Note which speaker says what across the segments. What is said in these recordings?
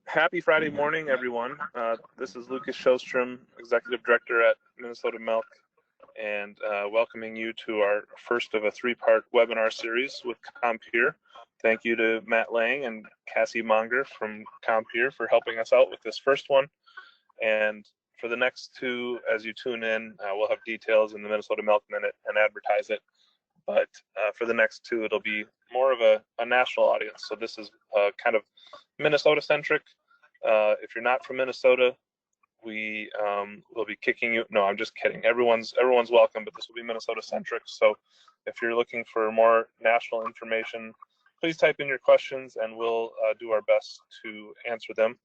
Speaker 1: Happy Friday morning, everyone. This is Lucas Shostrom, Executive Director at Minnesota Milk, and welcoming you to our first of a three-part webinar series with Compeer. Thank you to Matt Lang and Cassie Monger from Compeer for helping us out with this first one. And for the next two, as you tune in, we'll have details in the Minnesota Milk Minute and advertise it. But for the next two, it'll be more of a national audience. So this is kind of Minnesota-centric. If you're not from Minnesota, we will be kicking you. No, I'm just kidding. Everyone's welcome, but this will be Minnesota-centric. So if you're looking for more national information, please type in your questions and we'll do our best to answer them.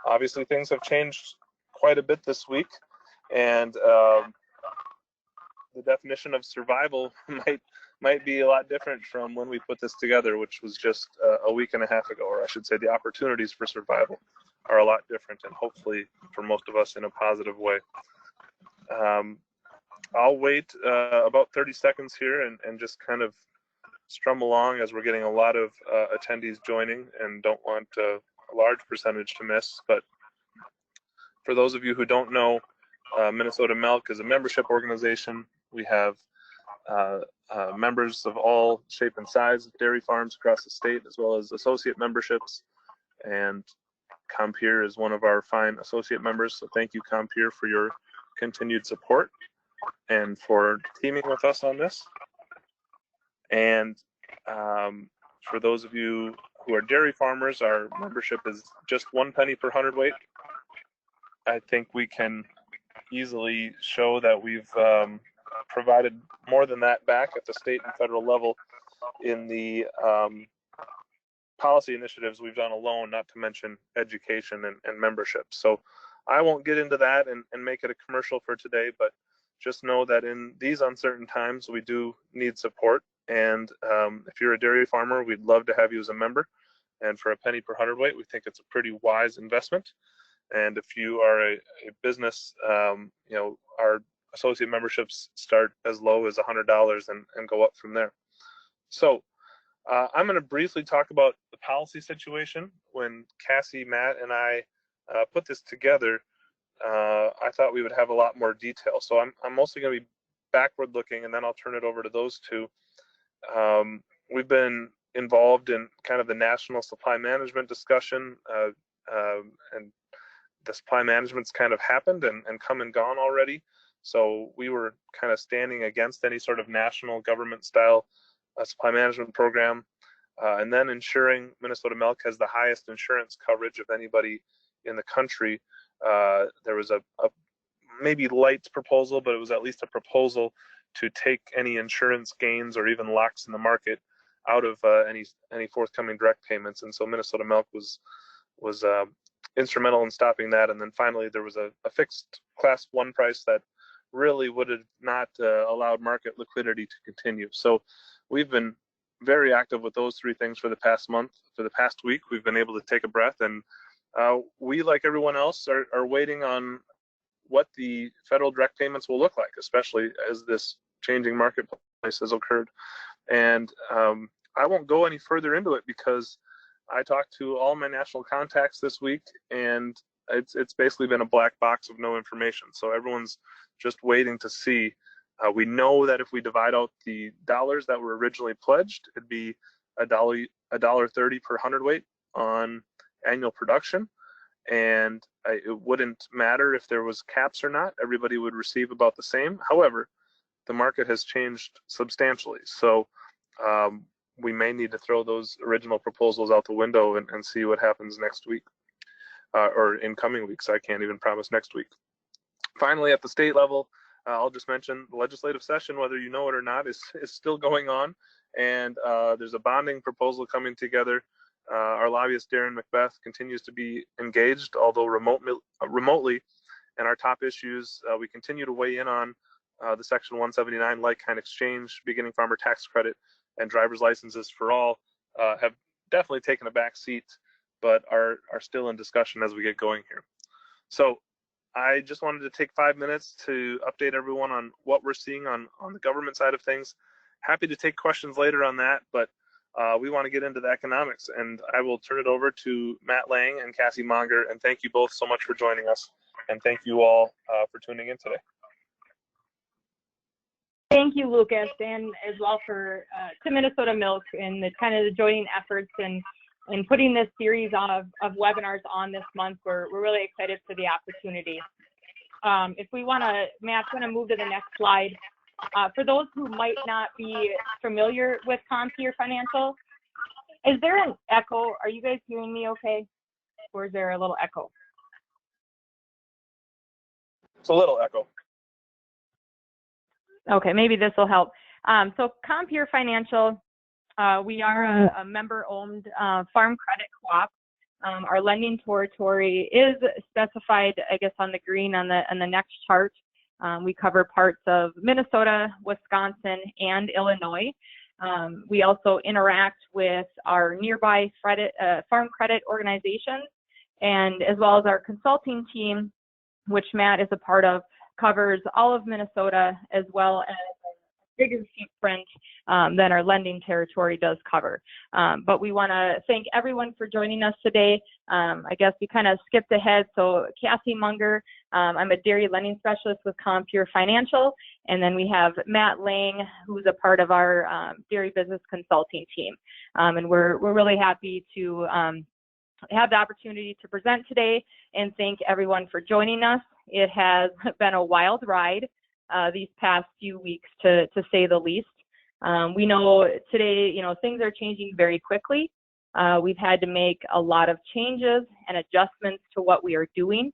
Speaker 1: Obviously, things have changed quite a bit this week, and the definition of survival might be a lot different from when we put this together, which was just a week and a half ago, or I should say the opportunities for survival are a lot different, and hopefully for most of us in a positive way. I'll wait about 30 seconds here and just kind of strum along as we're getting a lot of attendees joining and don't want a large percentage to miss. But for those of you who don't know, Minnesota Milk is a membership organization. We have members of all shape and size, dairy farms across the state, as well as associate memberships. And Compeer is one of our fine associate members. So thank you, Compeer, for your continued support and for teaming with us on this. And for those of you who are dairy farmers, our membership is just 1 penny per hundredweight. I think we can easily show that we've provided more than that back at the state and federal level in the policy initiatives we've done alone, not to mention education and membership. So I won't get into that and make it a commercial for today, but just know that in these uncertain times, we do need support. And if you're a dairy farmer, we'd love to have you as a member. And for a penny per hundredweight, we think it's a pretty wise investment. And if you are a business, our associate memberships start as low as $100 and go up from there. So I'm going to briefly talk about the policy situation. When Cassie, Matt, and I put this together, I thought we would have a lot more detail. So I'm mostly going to be backward looking, and then I'll turn it over to those two. We've been involved in kind of the national supply management discussion, and the supply management's kind of happened and come and gone already. So we were kind of standing against any sort of national government style supply management program, and then ensuring Minnesota Milk has the highest insurance coverage of anybody in the country. There was a maybe light proposal, but it was at least a proposal to take any insurance gains or even locks in the market out of any forthcoming direct payments. And so Minnesota Milk was instrumental in stopping that. And then finally, there was a fixed class 1 price that really would have not allowed market liquidity to continue. So we've been very active with those three things for the past month. For the past week, we've been able to take a breath, and we, like everyone else, are waiting on what the federal direct payments will look like, especially as this changing marketplace has occurred. And I won't go any further into it because I talked to all my national contacts this week, and it's basically been a black box of no information. So everyone's just waiting to see. We know that if we divide out the dollars that were originally pledged, it'd be $1.30 per hundredweight on annual production, and it wouldn't matter if there was caps or not. Everybody would receive about the same. However, the market has changed substantially, so we may need to throw those original proposals out the window and see what happens next week, or in coming weeks. I can't even promise next week. Finally, at the state level, I'll just mention the legislative session, whether you know it or not, is still going on, and there's a bonding proposal coming together. Our lobbyist, Darren Macbeth, continues to be engaged, although remotely, and our top issues, we continue to weigh in on the Section 179 like-kind exchange, beginning farmer tax credit, and driver's licenses for all have definitely taken a back seat, but are still in discussion as we get going here. So I just wanted to take 5 minutes to update everyone on what we're seeing on the government side of things. Happy to take questions later on that, but we want to get into the economics. And I will turn it over to Matt Lang and Cassie Monger. And thank you both so much for joining us. And thank you all for tuning in today.
Speaker 2: Thank you, Lucas, and as well for to Minnesota Milk and the kind of the joining efforts and putting this series of webinars on this month. We're really excited for the opportunity. If we want to, Matt's going to move to the next slide. For those who might not be familiar with Compeer Financial, is there an echo? Are you guys hearing me okay? Or is there a little echo?
Speaker 1: It's a little echo.
Speaker 2: Okay, maybe this will help. So Compeer Financial, we are a member-owned farm credit co-op. Our lending territory is specified, I guess, on the green on the next chart. We cover parts of Minnesota, Wisconsin, and Illinois. We also interact with our nearby farm credit organizations, and as well as our consulting team, which Matt is a part of, covers all of Minnesota, as well as a bigger footprint than our lending territory does cover. But we want to thank everyone for joining us today. I guess we kind of skipped ahead. So Cassie Munger, I'm a dairy lending specialist with Compeer Financial. And then we have Matt Lang, who's a part of our dairy business consulting team. And we're really happy to have the opportunity to present today and thank everyone for joining us. It has been a wild ride these past few weeks, to say the least. We know today, things are changing very quickly. We've had to make a lot of changes and adjustments to what we are doing.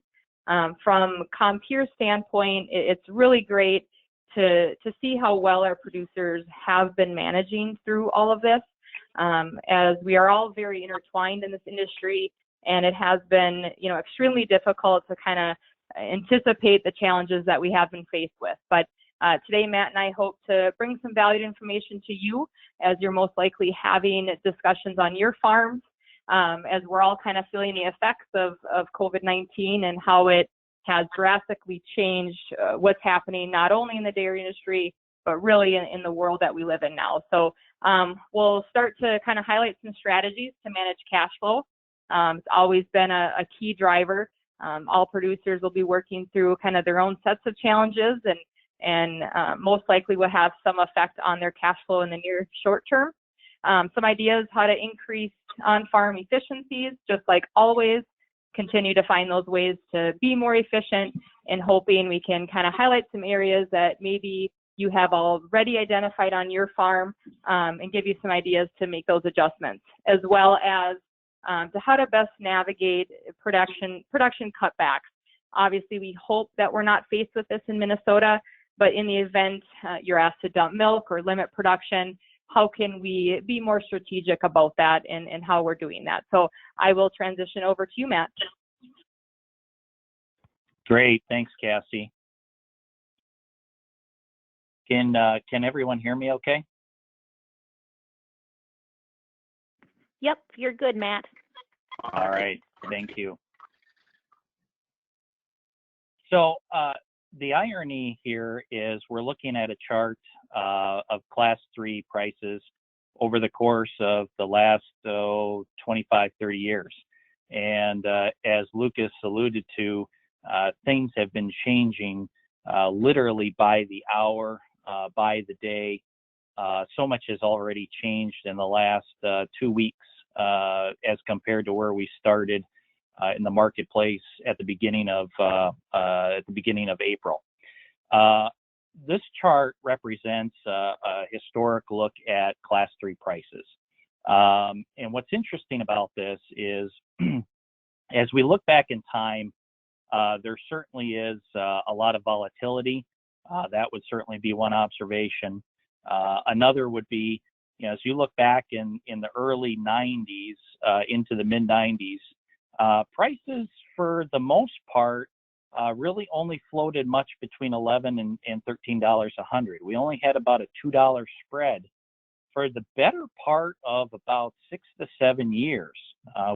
Speaker 2: From Compeer's standpoint, it's really great to see how well our producers have been managing through all of this, as we are all very intertwined in this industry, and it has been, extremely difficult to kind of anticipate the challenges that we have been faced with. But today, Matt and I hope to bring some valued information to you, as you're most likely having discussions on your farms, as we're all kind of feeling the effects of COVID-19 and how it has drastically changed what's happening not only in the dairy industry, but really in the world that we live in now. So we'll start to kind of highlight some strategies to manage cash flow. It's always been a key driver. All producers will be working through kind of their own sets of challenges, and most likely will have some effect on their cash flow in the near short term. Some ideas how to increase on-farm efficiencies, just like always, continue to find those ways to be more efficient, and hoping we can kind of highlight some areas that maybe you have already identified on your farm, and give you some ideas to make those adjustments, as well as to how to best navigate production cutbacks. Obviously, we hope that we're not faced with this in Minnesota, but in the event you're asked to dump milk or limit production, how can we be more strategic about that and how we're doing that? So I will transition over to you, Matt.
Speaker 3: Great, thanks, Cassie. Can everyone hear me okay?
Speaker 4: Yep, you're good, Matt.
Speaker 3: All right, thank you. So the irony here is we're looking at a chart of Class 3 prices over the course of the last 25, 30 years. And as Lucas alluded to, things have been changing literally by the hour, by the day. So much has already changed in the last 2 weeks as compared to where we started in the marketplace at the beginning of April. This chart represents a historic look at Class 3 prices. And what's interesting about this is, as we look back in time, there certainly is a lot of volatility. That would certainly be one observation. Another would be, as you look back in the early 90s into the mid 90s, prices for the most part really only floated much between $11 and $13 a hundred. We only had about a $2 spread for the better part of about 6 to 7 years.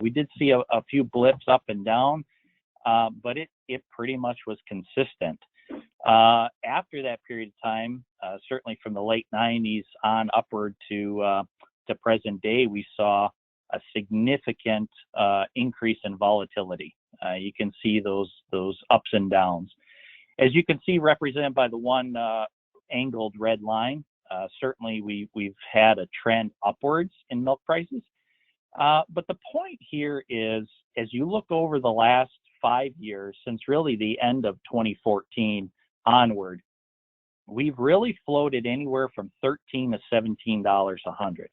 Speaker 3: We did see a few blips up and down, but it pretty much was consistent. After that period of time, certainly from the late 90s on upward to to present day, we saw a significant increase in volatility. You can see those ups and downs. As you can see, represented by the one angled red line, certainly we've had a trend upwards in milk prices. But the point here is, as you look over the last 5 years, since really the end of 2014 onward, we've really floated anywhere from $13 to $17 a hundred.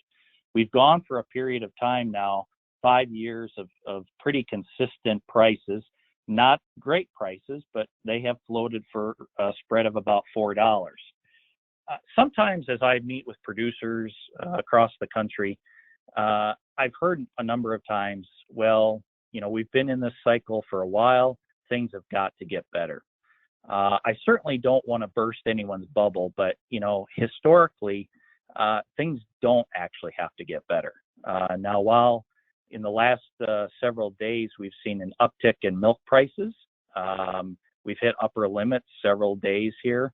Speaker 3: We've gone for a period of time now, 5 years of pretty consistent prices, not great prices, but they have floated for a spread of about $4. Sometimes as I meet with producers across the country, I've heard a number of times, well, we've been in this cycle for a while, things have got to get better. I certainly don't want to burst anyone's bubble, but, historically, things don't actually have to get better. Now, while in the last several days we've seen an uptick in milk prices, we've hit upper limits several days here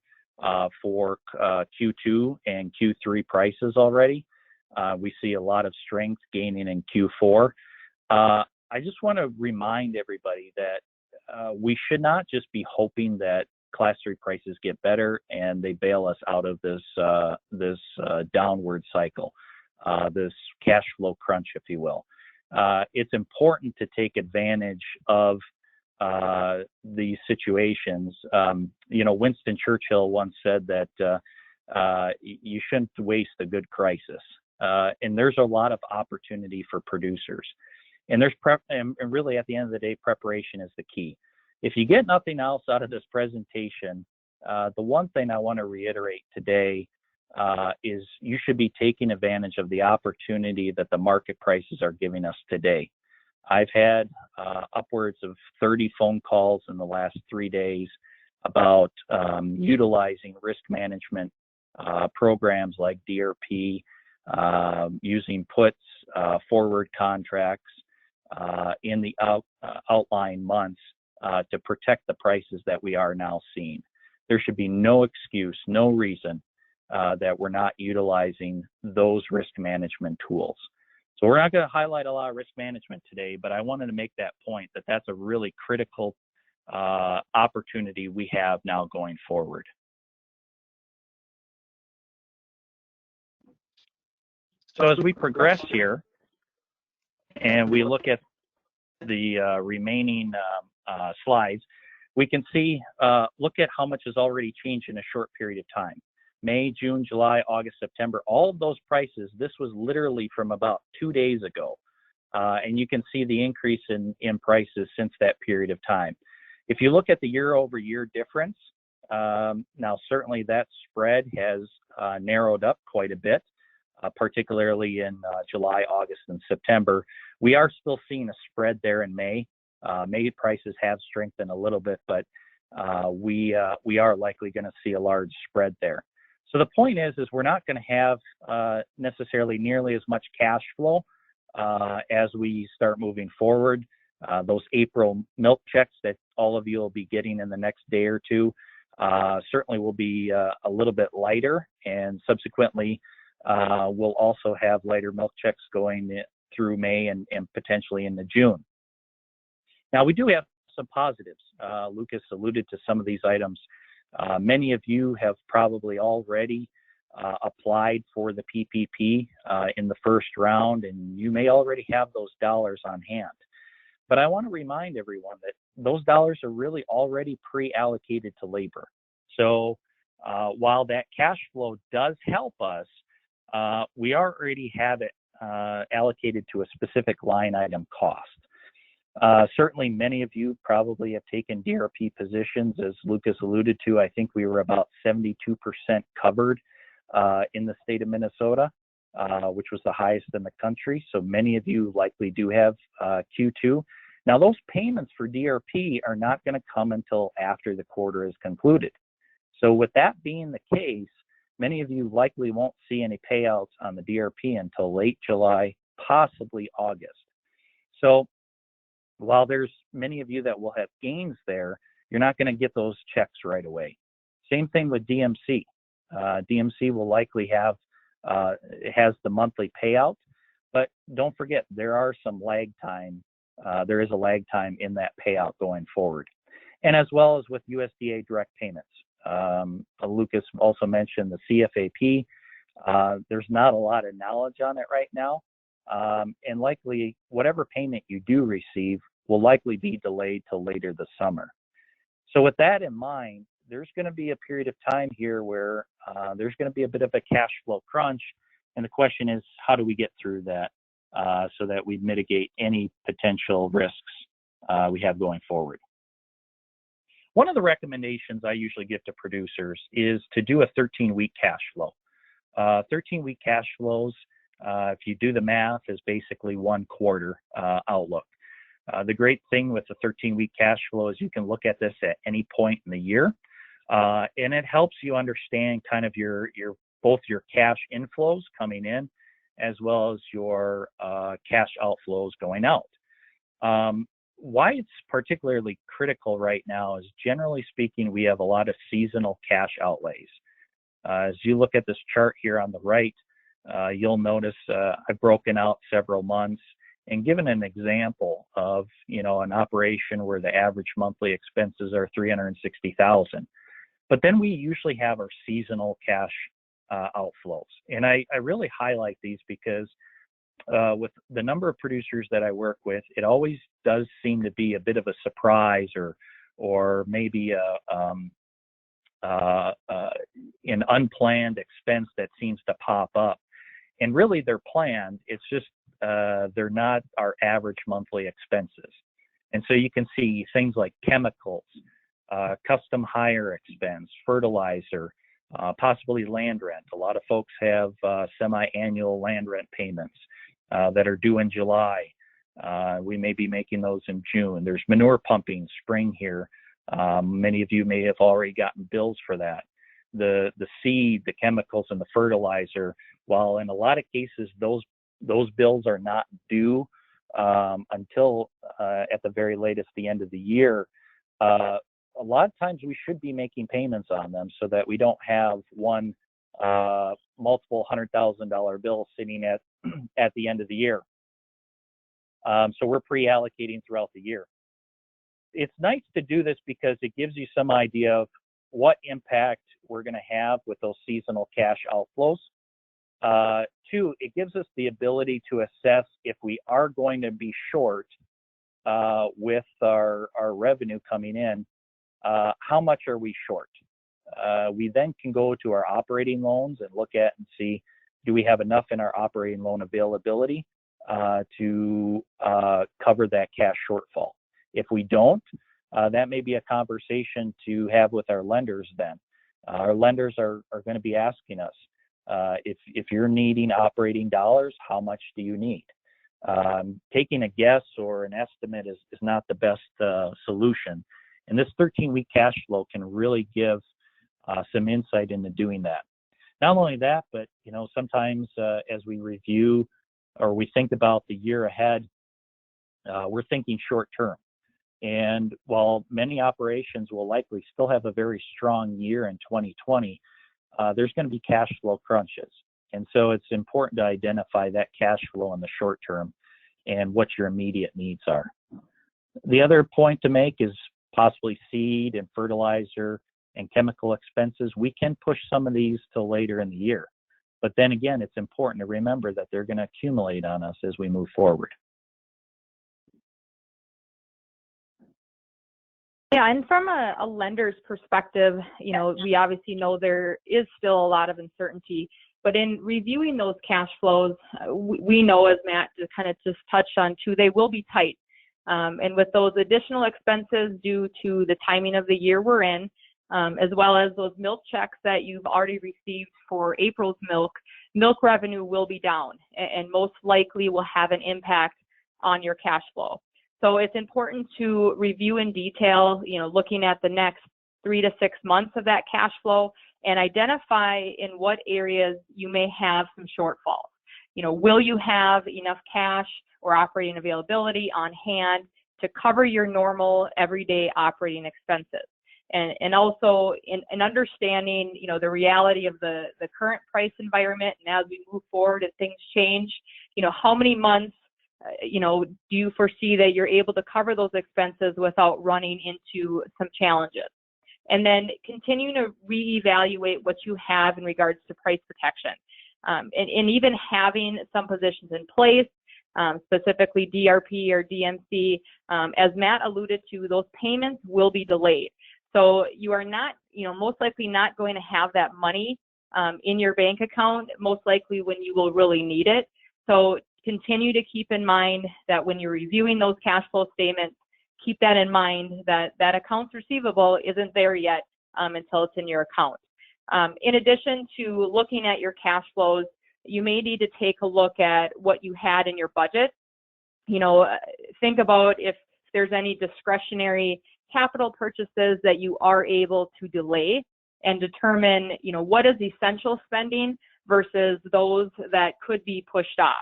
Speaker 3: for Q2 and Q3 prices already. We see a lot of strength gaining in Q4. I just want to remind everybody that we should not just be hoping that Class 3 prices get better and they bail us out of this downward cycle, this cash flow crunch, if you will. It's important to take advantage of these situations. Winston Churchill once said that you shouldn't waste a good crisis. And there's a lot of opportunity for producers. And and really at the end of the day, preparation is the key. If you get nothing else out of this presentation, the one thing I want to reiterate today is you should be taking advantage of the opportunity that the market prices are giving us today. I've had upwards of 30 phone calls in the last 3 days about utilizing risk management programs like DRP, using puts, forward contracts in the outlying months to protect the prices that we are now seeing. There should be no excuse, no reason that we're not utilizing those risk management tools. So we're not going to highlight a lot of risk management today, but I wanted to make that point that that's a really critical opportunity we have now going forward. So as we progress here and we look at the remaining slides, we can see, look at how much has already changed in a short period of time. May, June, July, August, September, all of those prices, this was literally from about 2 days ago. And you can see the increase in prices since that period of time. If you look at the year-over-year difference, now certainly that spread has narrowed up quite a bit, particularly in July, August, and September. We are still seeing a spread there in May. May prices have strengthened a little bit, but we are likely going to see a large spread there. So the point is we're not going to have necessarily nearly as much cash flow as we start moving forward. Those April milk checks that all of you will be getting in the next day or two certainly will be a little bit lighter, and subsequently we'll also have lighter milk checks going through May and potentially into June. Now, we do have some positives. Lucas alluded to some of these items. Many of you have probably already applied for the PPP in the first round, and you may already have those dollars on hand. But I want to remind everyone that those dollars are really already pre-allocated to labor. So while that cash flow does help us, we already have it allocated to a specific line item cost. Certainly many of you probably have taken DRP positions. As Lucas alluded to, I think we were about 72% covered in the state of Minnesota, which was the highest in the country. So many of you likely do have Q2. Now those payments for DRP are not going to come until after the quarter is concluded. So with that being the case, many of you likely won't see any payouts on the DRP until late July, possibly August. So while there's many of you that will have gains there, you're not going to get those checks right away. Same thing with DMC. DMC will likely have it has the monthly payout, but don't forget there are some lag time. There is a lag time in that payout going forward, and as well as with USDA direct payments. Lucas also mentioned the CFAP. There's not a lot of knowledge on it right now, and likely whatever payment you do receive will likely be delayed till later this summer. So with that in mind, there's going to be a period of time here where there's going to be a bit of a cash flow crunch, and the question is, how do we get through that so that we mitigate any potential risks we have going forward? One of the recommendations I usually give to producers is to do a 13-week cash flow. 13-week cash flows, if you do the math, is basically 1 quarter outlook. The great thing with the 13-week cash flow is you can look at this at any point in the year, and it helps you understand kind of both your cash inflows coming in as well as your cash outflows going out. Why it's particularly critical right now is, generally speaking, we have a lot of seasonal cash outlays. As you look at this chart here on the right, you'll notice I've broken out several months and given an example of, an operation where the average monthly expenses are $360,000. But then we usually have our seasonal cash outflows. And I really highlight these because with the number of producers that I work with, it always does seem to be a bit of a surprise or maybe an unplanned expense that seems to pop up. And really they're planned, it's just they're not our average monthly expenses. And so you can see things like chemicals, custom hire expense, fertilizer, possibly land rent. A lot of folks have semi-annual land rent payments that are due in July. We may be making those in June. There's manure pumping spring here. Many of you may have already gotten bills for that. The seed, the chemicals, and the fertilizer, while in a lot of cases those bills are not due until at the very latest the end of the year, a lot of times we should be making payments on them so that we don't have one multiple $100,000 bill sitting at the end of the year. So we're pre-allocating throughout the year. It's nice to do this because it gives you some idea of what impact we're going to have with those seasonal cash outflows. 2, it gives us the ability to assess if we are going to be short with our revenue coming in, how much are we short? We then can go to our operating loans and look at and see, do we have enough in our operating loan availability to cover that cash shortfall? If we don't, that may be a conversation to have with our lenders then. Our lenders are going to be asking us, if you're needing operating dollars, how much do you need? Taking a guess or an estimate is not the best solution. And this 13-week cash flow can really give some insight into doing that. Not only that, but sometimes as we review or we think about the year ahead, we're thinking short term. And while many operations will likely still have a very strong year in 2020, there's going to be cash flow crunches. And so it's important to identify that cash flow in the short term and what your immediate needs are. The other point to make is possibly seed and fertilizer and chemical expenses. We can push some of these till later in the year. But then again, it's important to remember that they're going to accumulate on us as we move forward.
Speaker 2: Yeah, and from a lender's perspective, we obviously know there is still a lot of uncertainty, but in reviewing those cash flows, we know, as Matt just touched on too, they will be tight. And with those additional expenses due to the timing of the year we're in, as well as those milk checks that you've already received for April's milk revenue will be down and most likely will have an impact on your cash flow. So it's important to review in detail, looking at the next 3 to 6 months of that cash flow and identify in what areas you may have some shortfalls. Will you have enough cash or operating availability on hand to cover your normal everyday operating expenses? and also in understanding, the reality of the current price environment, and as we move forward and things change, how many months, do you foresee that you're able to cover those expenses without running into some challenges? And then continue to reevaluate what you have in regards to price protection. And even having some positions in place, specifically DRP or DMC, as Matt alluded to, those payments will be delayed. So you are not, most likely not going to have that money in your bank account, most likely when you will really need it. So continue to keep in mind that when you're reviewing those cash flow statements, keep that in mind that that accounts receivable isn't there yet until it's in your account. In addition to looking at your cash flows, you may need to take a look at what you had in your budget. Think about if there's any discretionary capital purchases that you are able to delay, and determine, what is essential spending versus those that could be pushed off.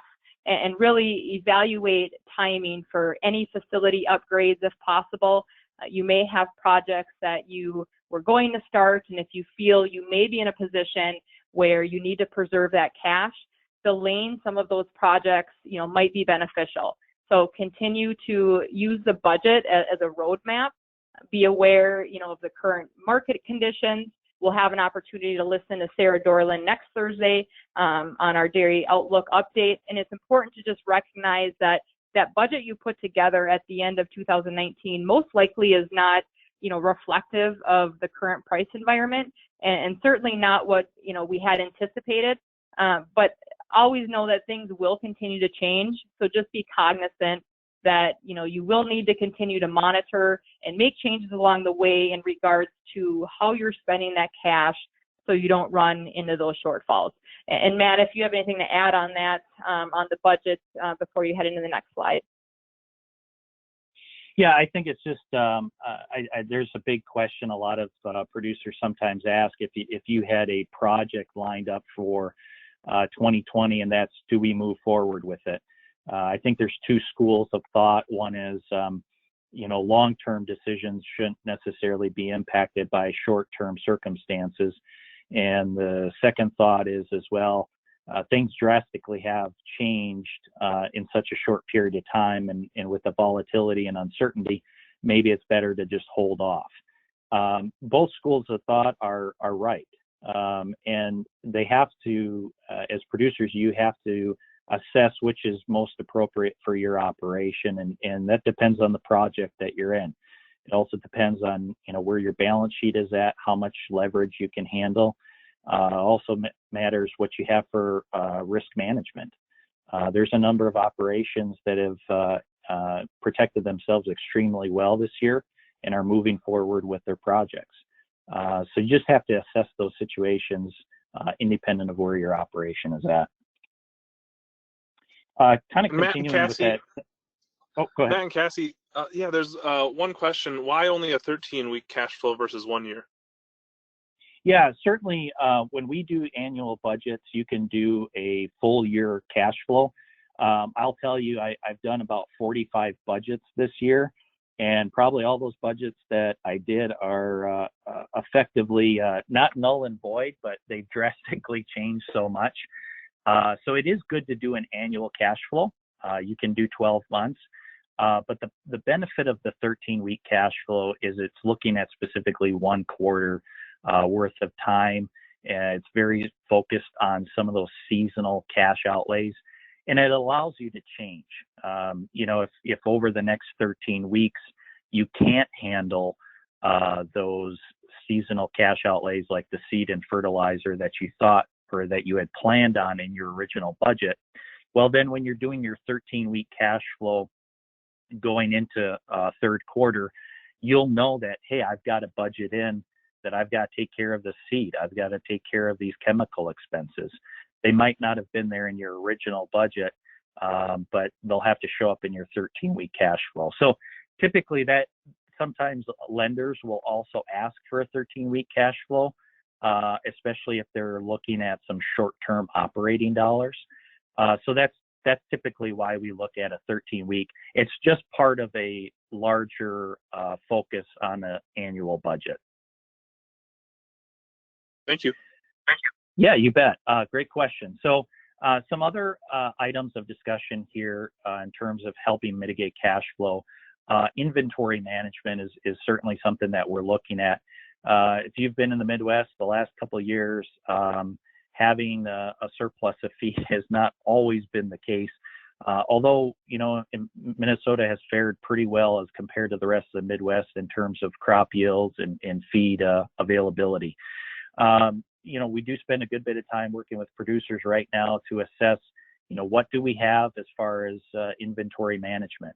Speaker 2: And really evaluate timing for any facility upgrades if possible. You may have projects that you were going to start, and if you feel you may be in a position where you need to preserve that cash, delaying some of those projects, might be beneficial. So continue to use the budget as a roadmap. Be aware, of the current market conditions. We'll have an opportunity to listen to Sarah Dorland next Thursday on our dairy outlook update. And it's important to just recognize that that budget you put together at the end of 2019 most likely is not, reflective of the current price environment, and certainly not what, we had anticipated. But always know that things will continue to change. So just be cognizant that, you will need to continue to monitor and make changes along the way in regards to how you're spending that cash so you don't run into those shortfalls. And Matt, if you have anything to add on that, on the budget before you head into the next slide.
Speaker 3: Yeah, I think it's just, there's a big question a lot of producers sometimes ask if you had a project lined up for 2020, and that's, do we move forward with it? I think there's two schools of thought. One is, long-term decisions shouldn't necessarily be impacted by short-term circumstances. And the second thought is as well, things drastically have changed in such a short period of time, and with the volatility and uncertainty, maybe it's better to just hold off. Both schools of thought are right. And they have to, as producers, you have to assess which is most appropriate for your operation, and that depends on the project that you're in. It also depends on where your balance sheet is at, how much leverage you can handle. Also matters what you have for risk management. There's a number of operations that have protected themselves extremely well this year and are moving forward with their projects. So you just have to assess those situations independent of where your operation is at. Kind of continuing with that. Oh, go ahead.
Speaker 1: Matt and Cassie, there's one question. Why only a 13-week cash flow versus 1 year?
Speaker 3: Yeah, certainly when we do annual budgets, you can do a full year cash flow. I'll tell you, I've done about 45 budgets this year, and probably all those budgets that I did are effectively not null and void, but they've drastically changed so much. So it is good to do an annual cash flow. You can do 12 months. But the benefit of the 13-week cash flow is it's looking at specifically 1 quarter worth of time. And it's very focused on some of those seasonal cash outlays. And it allows you to change. If over the next 13 weeks, you can't handle those seasonal cash outlays like the seed and fertilizer that you thought or that you had planned on in your original budget, well, then when you're doing your 13-week cash flow going into third quarter, you'll know that, hey, I've got a budget in that I've got to take care of the seed. I've got to take care of these chemical expenses. They might not have been there in your original budget, but they'll have to show up in your 13-week cash flow. So typically that sometimes lenders will also ask for a 13-week cash flow, especially if they're looking at some short-term operating dollars. So that's typically why we look at a 13-week. It's just part of a larger focus on an annual budget.
Speaker 1: Thank you.
Speaker 3: Yeah, you bet. Great question. So some other items of discussion here in terms of helping mitigate cash flow. Inventory management is certainly something that we're looking at. If you've been in the Midwest the last couple of years, having a surplus of feed has not always been the case. Although, Minnesota has fared pretty well as compared to the rest of the Midwest in terms of crop yields and feed availability. We do spend a good bit of time working with producers right now to assess, what do we have as far as inventory management.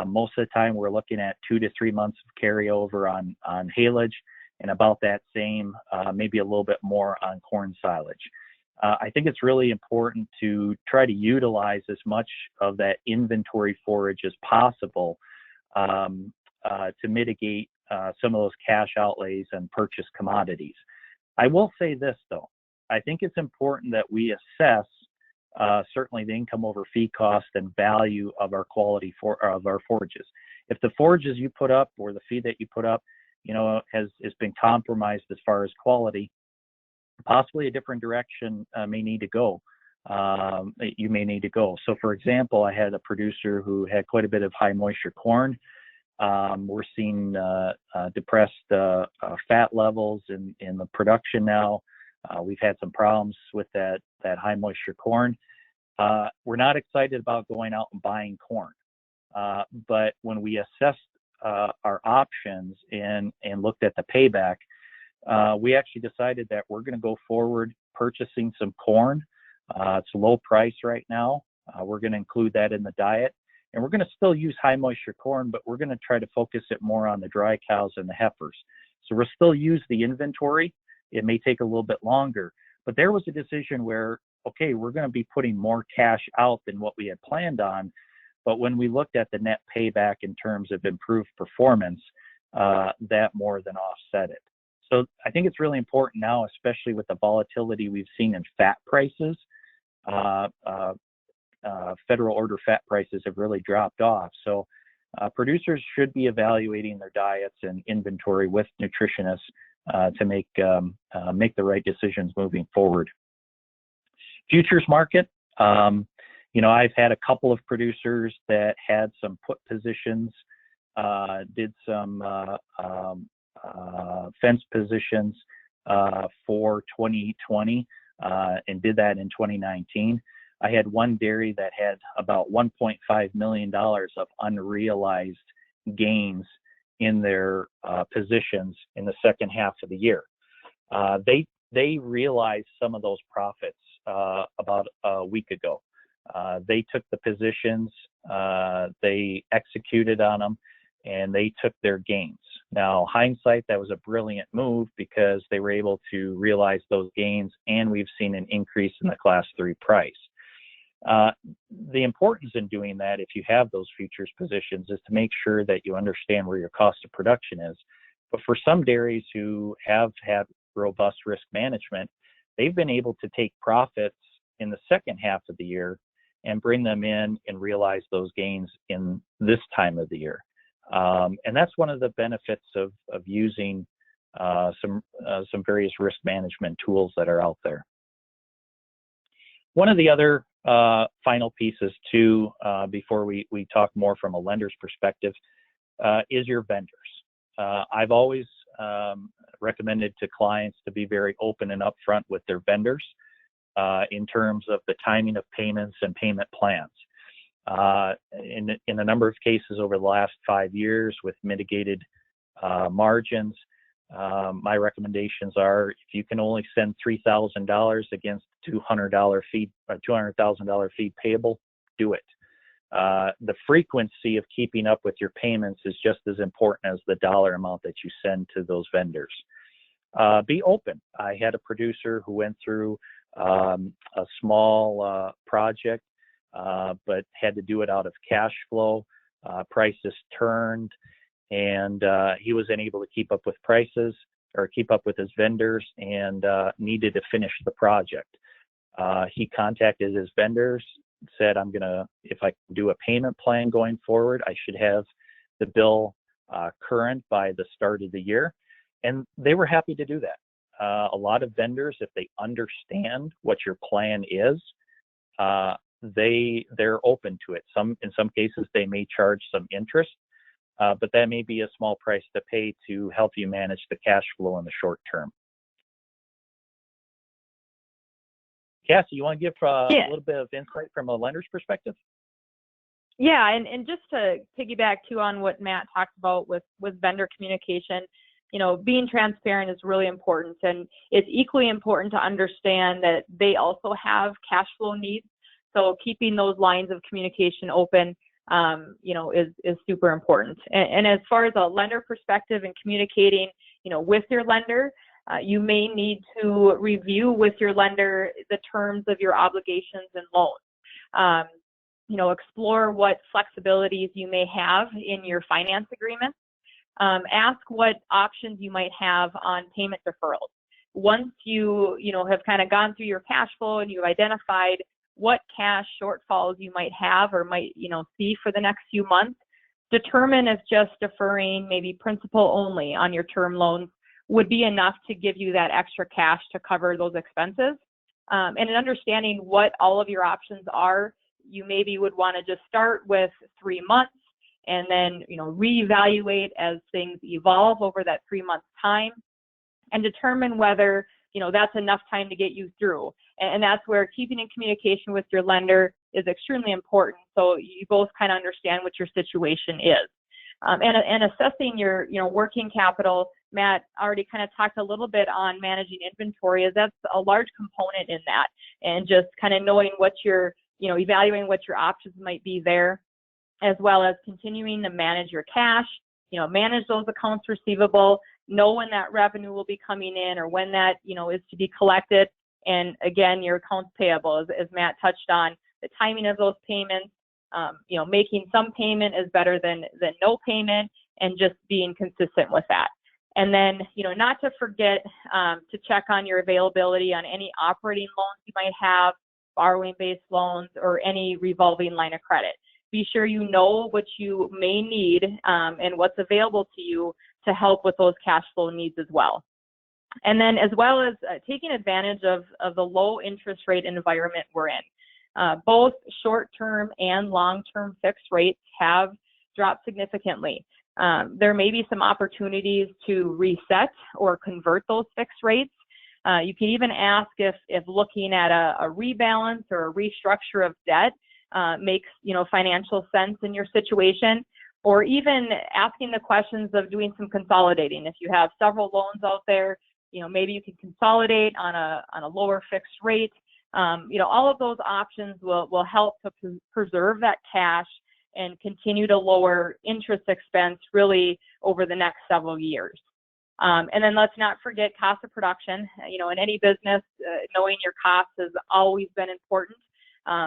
Speaker 3: Most of the time we're looking at 2 to 3 months of carryover on haylage and about that same, maybe a little bit more on corn silage. I think it's really important to try to utilize as much of that inventory forage as possible to mitigate some of those cash outlays and purchase commodities. I will say this, though. I think it's important that we assess certainly the income over feed cost and value of our quality of our forages. If the forages you put up or the feed that you put up, has been compromised as far as quality, possibly a different direction may need to go. You may need to go. So, for example, I had a producer who had quite a bit of high moisture corn. We're seeing depressed fat levels in the production now. We've had some problems with that high moisture corn. We're not excited about going out and buying corn. But when we assessed our options and looked at the payback, we actually decided that we're going to go forward purchasing some corn. It's low price right now. We're going to include that in the diet. And we're going to still use high moisture corn, but we're going to try to focus it more on the dry cows and the heifers. So we'll still use the inventory. It may take a little bit longer, but there was a decision where, okay, we're going to be putting more cash out than what we had planned on. But when we looked at the net payback in terms of improved performance, that more than offset it. So I think it's really important now, especially with the volatility we've seen in fat prices. Federal order fat prices have really dropped off. So producers should be evaluating their diets and inventory with nutritionists to make the right decisions moving forward. Futures market. I've had a couple of producers that had some put positions, did some fence positions for 2020 and did that in 2019. I had one dairy that had about $1.5 million of unrealized gains in their positions in the second half of the year. They realized some of those profits about a week ago. They took the positions, they executed on them, and they took their gains. Now, hindsight, that was a brilliant move because they were able to realize those gains, and we've seen an increase in the Class 3 price. The importance in doing that, if you have those futures positions, is to make sure that you understand where your cost of production is. But for some dairies who have had robust risk management, they've been able to take profits in the second half of the year and bring them in and realize those gains in this time of the year. And that's one of the benefits of using some various risk management tools that are out there. One of the other final pieces too, before we talk more from a lender's perspective, is your vendors. I've always recommended to clients to be very open and upfront with their vendors in terms of the timing of payments and payment plans. In a number of cases over the last 5 years with mitigated margins, my recommendations are, if you can only send $3,000 against $200,000 feed payable, do it. The frequency of keeping up with your payments is just as important as the dollar amount that you send to those vendors. Be open. I had a producer who went through a small project, but had to do it out of cash flow. Prices turned, and he was unable to keep up with prices or keep up with his vendors, and needed to finish the project. He contacted his vendors, said, if I can do a payment plan going forward, I should have the bill current by the start of the year. And they were happy to do that. A lot of vendors, if they understand what your plan is, they're open to it. In some cases, they may charge some interest, but that may be a small price to pay to help you manage the cash flow in the short term. Cassie, you want to give a little bit of insight from a lender's perspective?
Speaker 2: Yeah, and just to piggyback too on what Matt talked about with vendor communication, being transparent is really important, and it's equally important to understand that they also have cash flow needs. So keeping those lines of communication open, is super important. And as far as a lender perspective and communicating, with your lender, you may need to review with your lender the terms of your obligations and loans. Explore what flexibilities you may have in your finance agreement. Ask what options you might have on payment deferrals. Once you have kind of gone through your cash flow and you've identified what cash shortfalls you might have or might see for the next few months, determine if just deferring maybe principal only on your term loans would be enough to give you that extra cash to cover those expenses. And in understanding what all of your options are, you maybe would want to just start with 3 months and then reevaluate as things evolve over that 3 month time and determine whether that's enough time to get you through. And that's where keeping in communication with your lender is extremely important, so you both kind of understand what your situation is. And assessing your working capital, Matt already kind of talked a little bit on managing inventory, as that's a large component in that, and just kind of knowing what your evaluating what your options might be there, as well as continuing to manage your cash, manage those accounts receivable, know when that revenue will be coming in or when that, is to be collected. And again, your accounts payable, as Matt touched on, the timing of those payments, making some payment is better than no payment, and just being consistent with that. And then, not to forget to check on your availability on any operating loans you might have, borrowing-based loans, or any revolving line of credit. Be sure you know what you may need and what's available to you to help with those cash flow needs as well. And then as well as taking advantage of the low interest rate environment we're in. Both short-term and long-term fixed rates have dropped significantly. There may be some opportunities to reset or convert those fixed rates. You can even ask if looking at a rebalance or a restructure of debt makes financial sense in your situation, or even asking the questions of doing some consolidating. If you have several loans out there, maybe you can consolidate on a lower fixed rate. All of those options will help to preserve that cash and continue to lower interest expense really over the next several years. And then let's not forget cost of production. In any business, knowing your costs has always been important.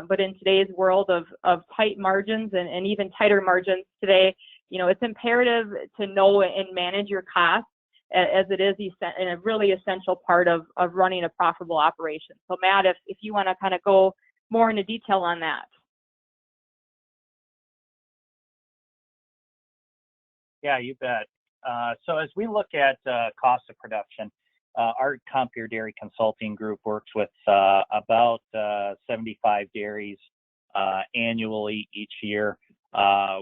Speaker 2: But in today's world of tight margins and even tighter margins today, it's imperative to know and manage your costs, as it is a really essential part of running a profitable operation. So Matt, if you want to kind of go more into detail on that.
Speaker 3: Yeah, you bet. So as we look at cost of production, our Compeer Dairy Consulting Group works with about 75 dairies annually each year,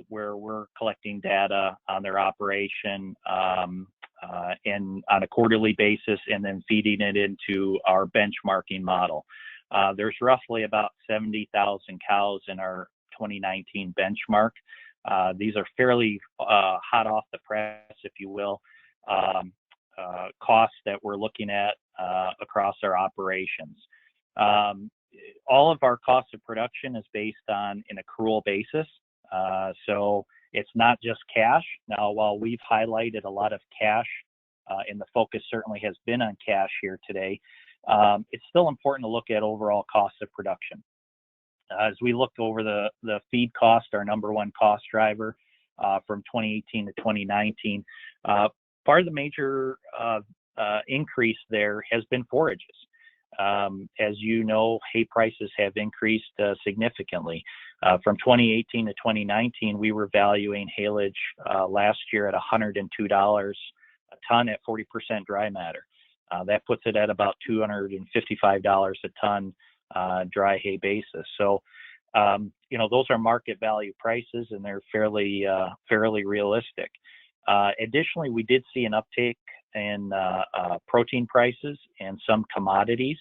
Speaker 3: where we're collecting data on their operation and on a quarterly basis, and then feeding it into our benchmarking model. There's roughly about 70,000 cows in our 2019 benchmark. These are fairly hot off the press, if you will, costs that we're looking at across our operations. All of our cost of production is based on an accrual basis. So it's not just cash. Now, while we've highlighted a lot of cash, and the focus certainly has been on cash here today, it's still important to look at overall cost of production. As we look over the feed cost, our number one cost driver from 2018 to 2019, part of the major increase there has been forages. As you know, hay prices have increased significantly. From 2018 to 2019, we were valuing haylage last year at $102 a ton at 40% dry matter. That puts it at about $255 a ton dry hay basis. So, those are market value prices, and they're fairly realistic. Additionally, we did see an uptick in protein prices and some commodities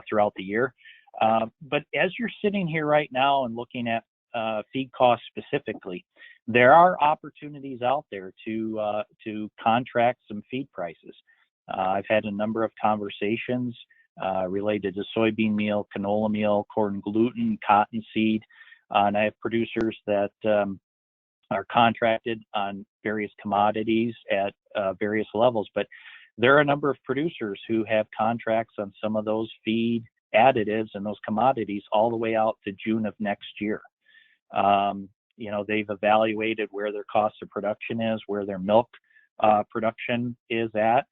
Speaker 3: throughout the year. But as you're sitting here right now and looking at feed costs specifically, there are opportunities out there to contract some feed prices. I've had a number of conversations related to soybean meal, canola meal, corn gluten, cottonseed, and I have producers that are contracted on various commodities at various levels. But there are a number of producers who have contracts on some of those feed additives and those commodities all the way out to June of next year. They've evaluated where their cost of production is, where their milk production is at,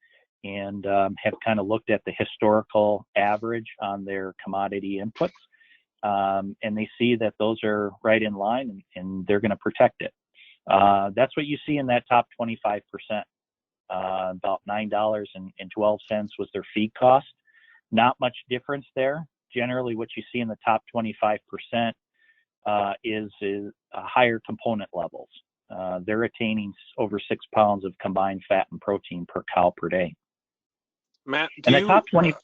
Speaker 3: and have kind of looked at the historical average on their commodity inputs. And they see that those are right in line, and they're going to protect it. That's what you see in that top 25%. About $9.12 was their feed cost. Not much difference there. Generally, what you see in the top 25% is higher component levels. They're attaining over 6 pounds of combined fat and protein per cow per day.
Speaker 1: Matt,
Speaker 3: Top 20.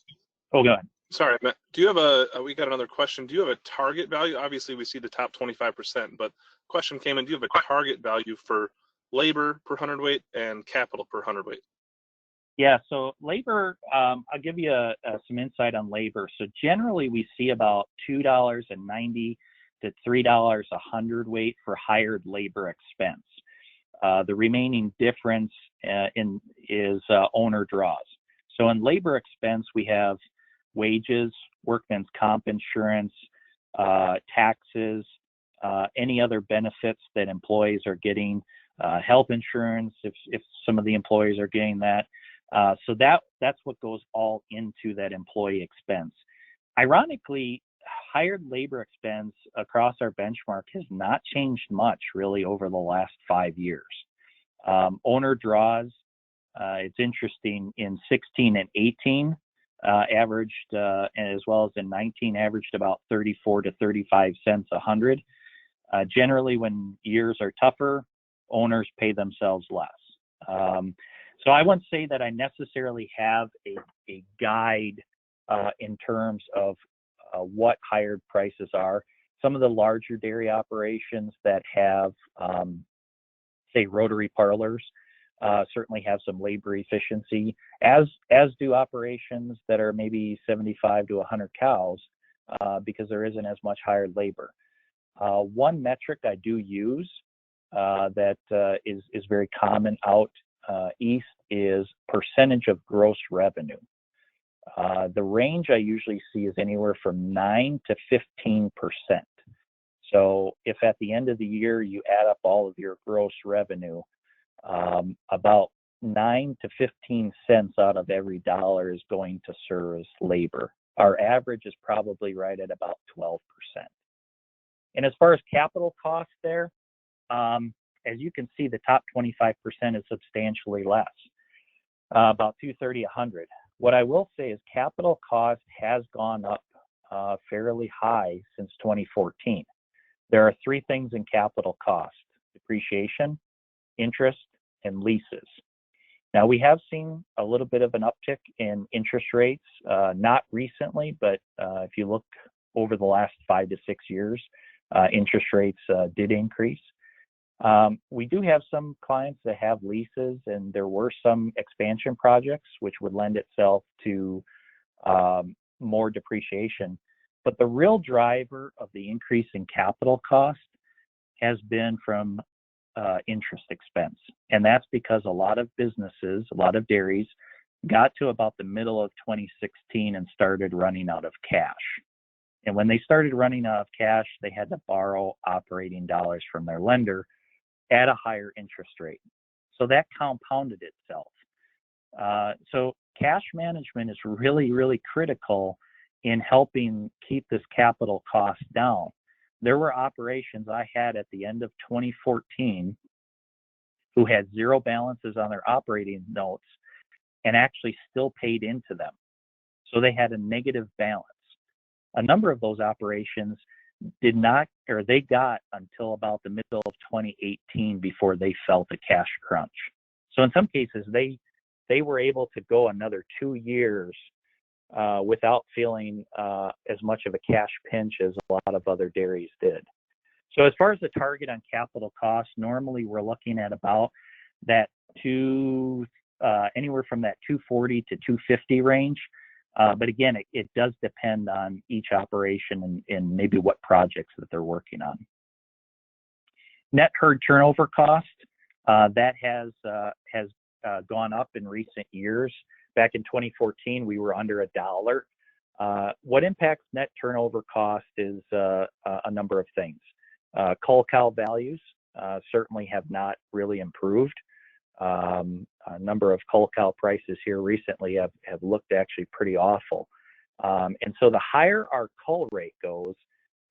Speaker 3: Oh, go ahead.
Speaker 1: Sorry, Matt. Do you have we got another question. Do you have a target value? Obviously, we see the top 25%, but question came in, do you have a target value for labor per hundredweight and capital per hundredweight?
Speaker 3: Yeah, so labor, I'll give you some insight on labor. So generally, we see about $2.90 to $3 a hundredweight for hired labor expense. The remaining difference is owner draws. So in labor expense, we have wages, workman's comp insurance, taxes, any other benefits that employees are getting, health insurance if some of the employees are getting that. So that's what goes all into that employee expense. Ironically, hired labor expense across our benchmark has not changed much really over the last 5 years. Owner draws, it's interesting, in 16 and 18 averaged, as well as in 19 averaged about 34 to 35 cents a hundred. Generally, when years are tougher, owners pay themselves less. So I wouldn't say that I necessarily have a guide in terms of what hired prices are. Some of the larger dairy operations that have, say, rotary parlors, certainly have some labor efficiency, as do operations that are maybe 75 to 100 cows, because there isn't as much hired labor. One metric I do use that is very common out east is percentage of gross revenue. The range I usually see is anywhere from 9 to 15%. So if at the end of the year you add up all of your gross revenue, about 9 to 15 cents out of every dollar is going to serve as labor. Our average is probably right at about 12%. And as far as capital costs there, as you can see, the top 25% is substantially less, about $230 a hundred. What I will say is capital cost has gone up fairly high since 2014. There are three things in capital cost: depreciation, interest, and leases. Now, we have seen a little bit of an uptick in interest rates, not recently, but if you look over the last 5 to 6 years, interest rates did increase. We do have some clients that have leases, and there were some expansion projects which would lend itself to more depreciation. But the real driver of the increase in capital cost has been from interest expense. And that's because a lot of businesses, a lot of dairies, got to about the middle of 2016 and started running out of cash. And when they started running out of cash, they had to borrow operating dollars from their lender at a higher interest rate. So that compounded itself. So cash management is really, really critical in helping keep this capital cost down. There were operations I had at the end of 2014 who had zero balances on their operating notes, and actually still paid into them. So they had a negative balance. A number of those operations did not, or they got until about the middle of 2018 before they felt a cash crunch. So in some cases, they were able to go another 2 years without feeling as much of a cash pinch as a lot of other dairies did. So as far as the target on capital costs, normally we're looking at about that anywhere from that 240 to 250 range. But again, it does depend on each operation and maybe what projects that they're working on. Net herd turnover cost, that has gone up in recent years. Back in 2014, we were under $1. What impacts net turnover cost is a number of things. Cull cow values certainly have not really improved. A number of cull cow prices here recently have looked actually pretty awful. And so the higher our cull rate goes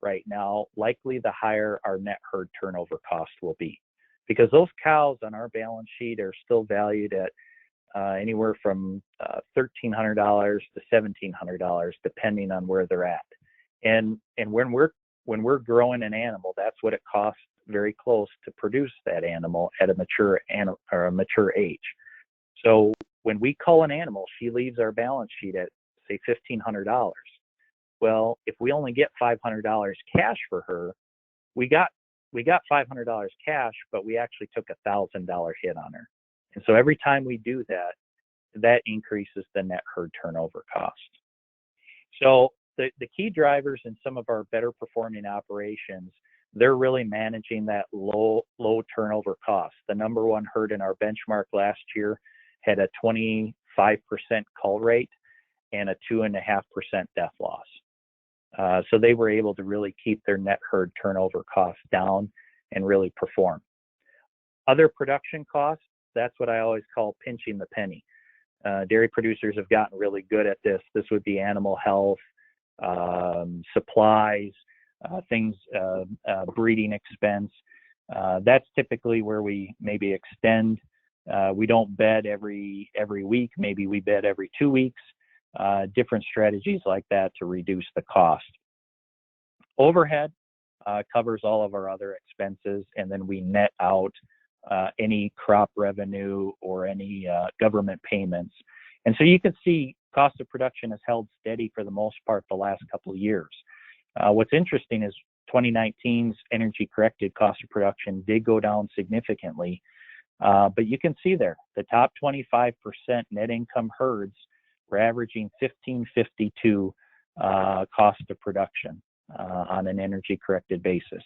Speaker 3: right now, likely the higher our net herd turnover cost will be. Because those cows on our balance sheet are still valued at anywhere from $1,300 to $1,700, depending on where they're at. And when we're growing an animal, that's what it costs very close to produce that animal at a mature age. So when we cull an animal, she leaves our balance sheet at say $1,500. Well, if we only get $500 cash for her, we got $500 cash, but we actually took a $1,000 hit on her. And so every time we do that, that increases the net herd turnover cost. So the key drivers in some of our better performing operations, they're really managing that low turnover cost. The number one herd in our benchmark last year had a 25% cull rate and a 2.5% death loss. So they were able to really keep their net herd turnover costs down and really perform. Other production costs, that's what I always call pinching the penny. Dairy producers have gotten really good at this. This would be animal health, supplies, things, breeding expense. That's typically where we maybe extend. We don't bed every week. Maybe we bed every 2 weeks. Different strategies like that to reduce the cost. Overhead covers all of our other expenses, and then we net out any crop revenue or any government payments. And so you can see cost of production has held steady for the most part the last couple of years. What's interesting is 2019's energy corrected cost of production did go down significantly, but you can see there the top 25% net income herds were averaging $15.52 cost of production on an energy corrected basis.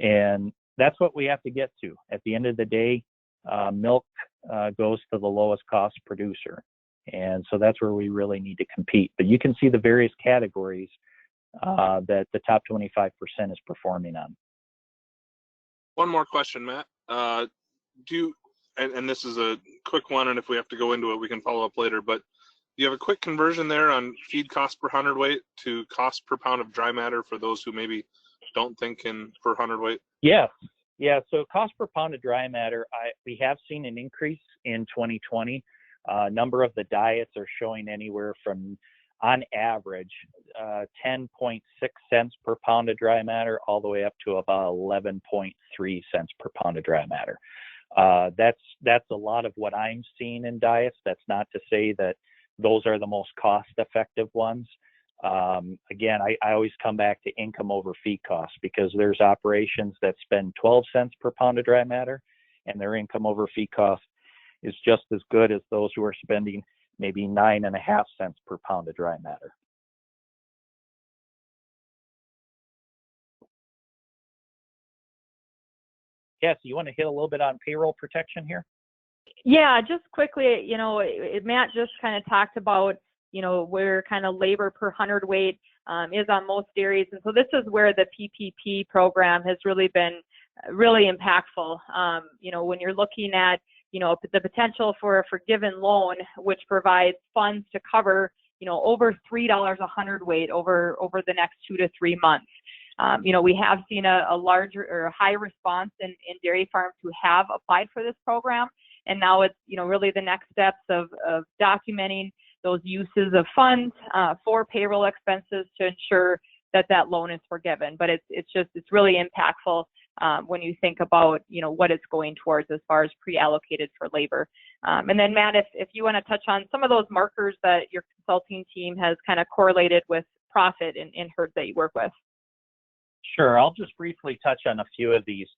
Speaker 3: And that's what we have to get to. At the end of the day, milk goes to the lowest cost producer. And so that's where we really need to compete. But you can see the various categories that the top 25% is performing on.
Speaker 1: One more question, Matt. And this is a quick one, and if we have to go into it, we can follow up later, but do you have a quick conversion there on feed cost per hundredweight to cost per pound of dry matter for those who maybe don't think in per hundredweight?
Speaker 3: Yes. Yeah. So cost per pound of dry matter, we have seen an increase in 2020. A number of the diets are showing anywhere from, on average, 10.6 cents per pound of dry matter, all the way up to about 11.3 cents per pound of dry matter. That's a lot of what I'm seeing in diets. That's not to say that those are the most cost-effective ones. Again, I always come back to income over feed costs, because there's operations that spend 12 cents per pound of dry matter, and their income over feed cost is just as good as those who are spending maybe 9.5 cents per pound of dry matter. Yeah, so you want to hit a little bit on payroll protection here?
Speaker 2: Yeah, just quickly, Matt just kind of talked about, where kind of labor per hundredweight is on most dairies. And so this is where the PPP program has really been really impactful. When you're looking at, the potential for a forgiven loan, which provides funds to cover, over $3 a hundredweight over the next 2 to 3 months. We have seen a larger or high response in dairy farms who have applied for this program. And now it's, really the next steps of documenting those uses of funds for payroll expenses to ensure that loan is forgiven. But it's really impactful when you think about, what it's going towards as far as pre-allocated for labor. And then Matt, if you want to touch on some of those markers that your consulting team has kind of correlated with profit in herds that you work with.
Speaker 3: Sure, I'll just briefly touch on a few of these.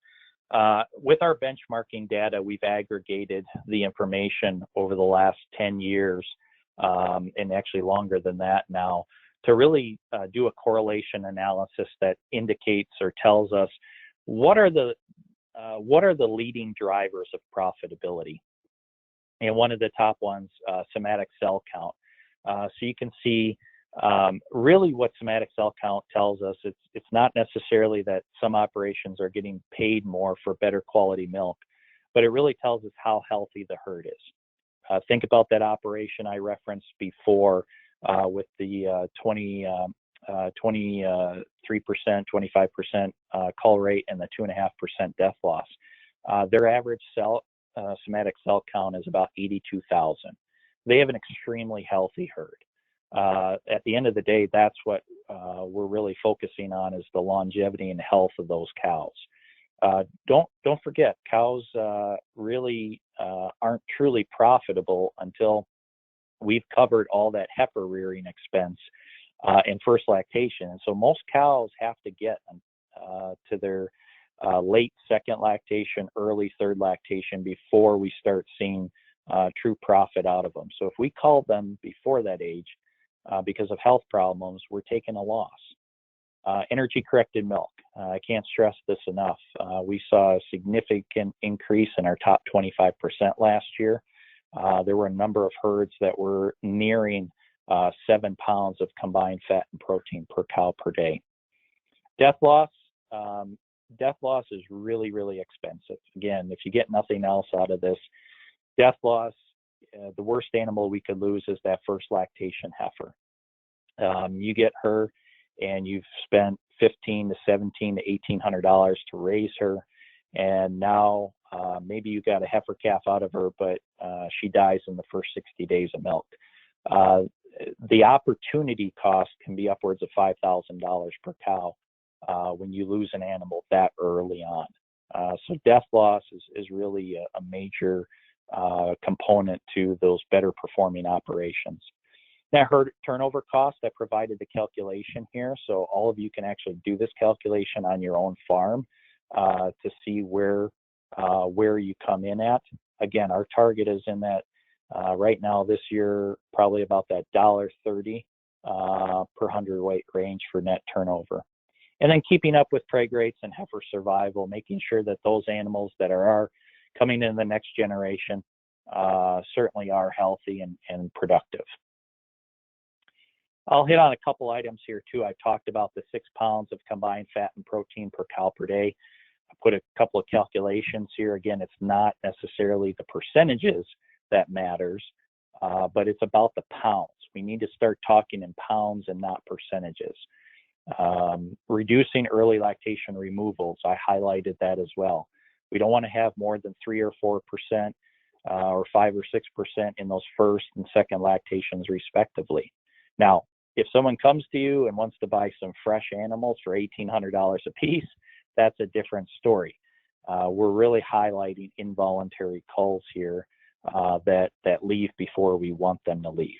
Speaker 3: With our benchmarking data, we've aggregated the information over the last 10 years, and actually longer than that now, to really do a correlation analysis that indicates or tells us what are the leading drivers of profitability. And one of the top ones, somatic cell count. So you can see really what somatic cell count tells us. It's not necessarily that some operations are getting paid more for better quality milk, but it really tells us how healthy the herd is. Think about that operation I referenced before with the 23%, 25% cull rate and the 2.5% death loss. Their average somatic cell count is about 82,000. They have an extremely healthy herd. At the end of the day, that's what we're really focusing on, is the longevity and health of those cows. Don't forget, cows really aren't truly profitable until we've covered all that heifer rearing expense in first lactation. And so most cows have to get to their late second lactation, early third lactation before we start seeing true profit out of them. So if we call them before that age because of health problems, we're taking a loss. Energy corrected milk. I can't stress this enough. We saw a significant increase in our top 25% last year. There were a number of herds that were nearing 7 pounds of combined fat and protein per cow per day. Death loss. Death loss is really, really expensive. Again, if you get nothing else out of this, death loss, the worst animal we could lose is that first lactation heifer. You get her and you've spent $1,500 to $1,700 to $1,800 to raise her, and now maybe you got a heifer calf out of her, but she dies in the first 60 days of milk. The opportunity cost can be upwards of $5,000 per cow when you lose an animal that early on. So death loss is really a major component to those better performing operations. Now, herd turnover cost, I provided the calculation here, so all of you can actually do this calculation on your own farm to see where you come in at. Again, our target is in that right now this year, probably about that $1.30 per hundredweight range for net turnover. And then keeping up with preg rates and heifer survival, making sure that those animals that are coming in the next generation certainly are healthy and productive. I'll hit on a couple items here too. I talked about the 6 pounds of combined fat and protein per cow per day. I put a couple of calculations here. Again, it's not necessarily the percentages that matters, but it's about the pounds. We need to start talking in pounds and not percentages. Reducing early lactation removals, I highlighted that as well. We don't want to have more than 3 or 4% or 5 or 6% in those first and second lactations respectively. Now, if someone comes to you and wants to buy some fresh animals for $1,800 a piece, that's a different story. We're really highlighting involuntary culls here that leave before we want them to leave.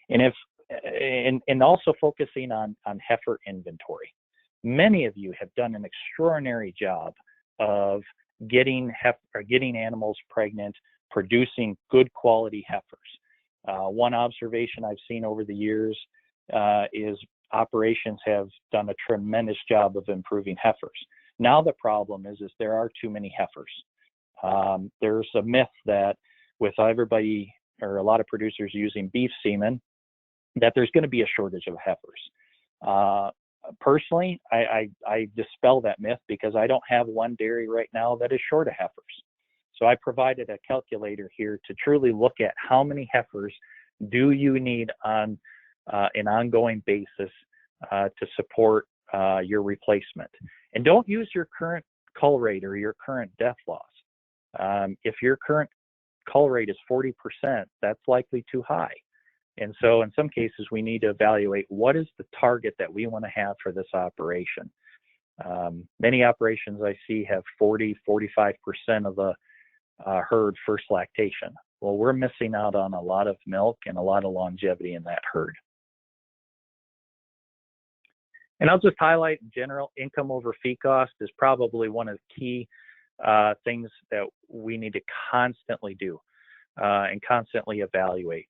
Speaker 3: And also focusing on heifer inventory. Many of you have done an extraordinary job of getting animals pregnant, producing good quality heifers. One observation I've seen over the years is operations have done a tremendous job of improving heifers. Now the problem is there are too many heifers. There's a myth that with everybody or a lot of producers using beef semen, that there's going to be a shortage of heifers. Personally, I dispel that myth because I don't have one dairy right now that is short of heifers. So I provided a calculator here to truly look at how many heifers do you need on an ongoing basis to support your replacement. And don't use your current cull rate or your current death loss. If your current cull rate is 40%, that's likely too high. And so in some cases, we need to evaluate what is the target that we want to have for this operation. Many operations I see have 40, 45% of the herd first lactation. Well, we're missing out on a lot of milk and a lot of longevity in that herd. And I'll just highlight in general, income over fee cost is probably one of the key things that we need to constantly do and constantly evaluate.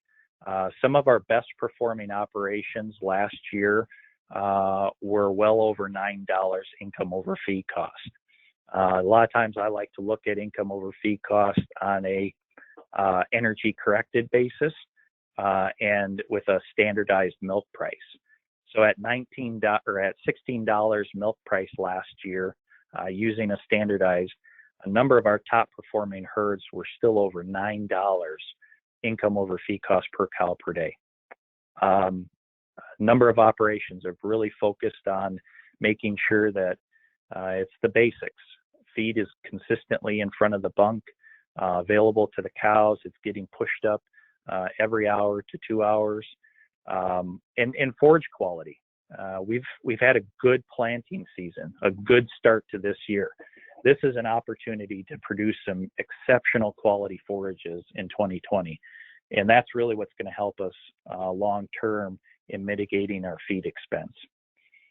Speaker 3: Some of our best performing operations last year were well over $9 income over fee cost. A lot of times I like to look at income over fee cost on a energy corrected basis and with a standardized milk price. So at $16 milk price last year, using a standardized, a number of our top performing herds were still over $9 income over fee cost per cow per day. A number of operations have really focused on making sure that it's the basics. Feed is consistently in front of the bunk, available to the cows. It's getting pushed up every hour to 2 hours. And forage quality. We've had a good planting season, a good start to this year. This is an opportunity to produce some exceptional quality forages in 2020. And that's really what's going to help us long term in mitigating our feed expense.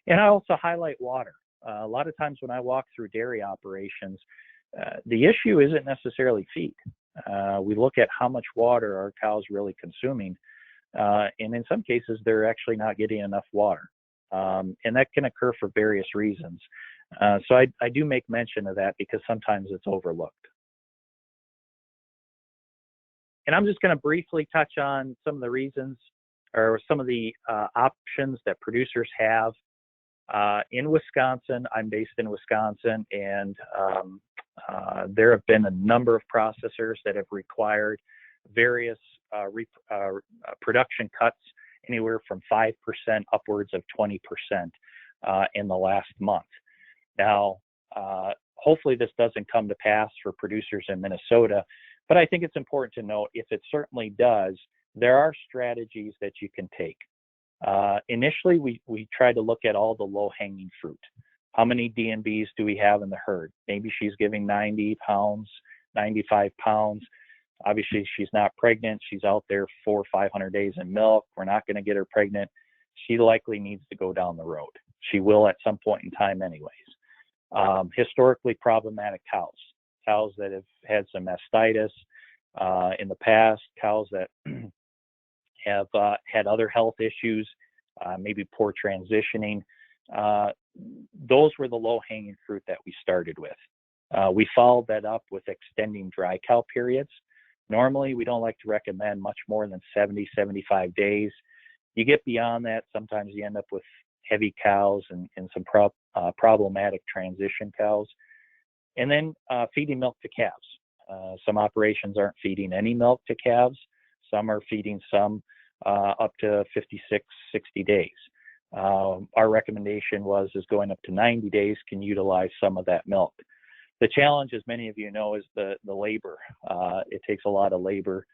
Speaker 3: And I also highlight water. A lot of times when I walk through dairy operations, the issue isn't necessarily feed. We look at how much water our cows really consuming. And in some cases, they're actually not getting enough water. And that can occur for various reasons. So I do make mention of that because sometimes it's overlooked. And I'm just going to briefly touch on some of the reasons or some of the options that producers have. In Wisconsin, I'm based in Wisconsin, and there have been a number of processors that have required various production cuts anywhere from 5% upwards of 20% in the last month. Now, hopefully this doesn't come to pass for producers in Minnesota, but I think it's important to note if it certainly does, there are strategies that you can take. Initially, we tried to look at all the low-hanging fruit. How many DNBs do we have in the herd? Maybe she's giving 90 pounds, 95 pounds. Obviously, she's not pregnant. She's out there 400 or 500 days in milk. We're not going to get her pregnant. She likely needs to go down the road. She will at some point in time anyways. Historically problematic cows that have had some mastitis in the past, cows that have had other health issues, maybe poor transitioning. Those were the low-hanging fruit that we started with. We followed that up with extending dry cow periods. Normally, we don't like to recommend much more than 70, 75 days. You get beyond that, sometimes you end up with heavy cows and some problematic transition cows. And then feeding milk to calves. Some operations aren't feeding any milk to calves. Some are feeding some up to 56, 60 days. Our recommendation is going up to 90 days can utilize some of that milk. The challenge, as many of you know, is the labor. It takes a lot of labor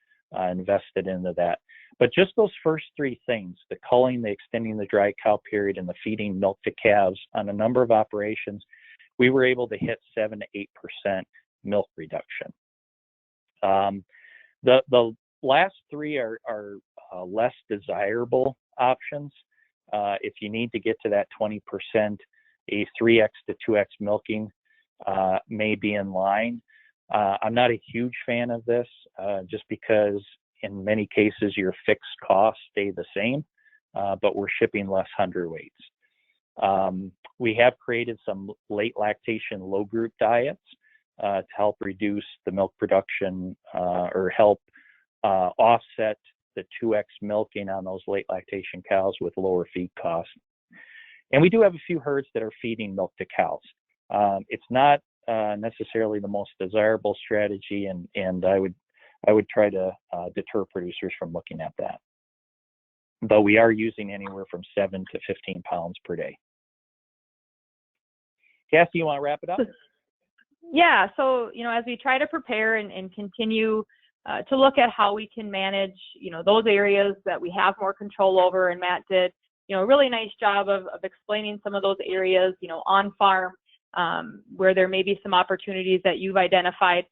Speaker 3: invested into that. But just those first three things, the culling, the extending the dry cow period, and the feeding milk to calves on a number of operations, we were able to hit 7 to 8% milk reduction. The last three are less desirable options. If you need to get to that 20%, a 3x to 2x milking may be in line. I'm not a huge fan of this just because in many cases your fixed costs stay the same, but we're shipping less hundredweights. We have created some late lactation low group diets to help reduce the milk production or help offset the 2x milking on those late lactation cows with lower feed costs. And we do have a few herds that are feeding milk to cows. It's not necessarily the most desirable strategy, and I would try to deter producers from looking at that. But we are using anywhere from 7 to 15 pounds per day. Cassie, you want to wrap it up?
Speaker 2: Yeah, so, as we try to prepare and continue to look at how we can manage, those areas that we have more control over. And Matt did, a really nice job of explaining some of those areas, on farm, where there may be some opportunities that you've identified.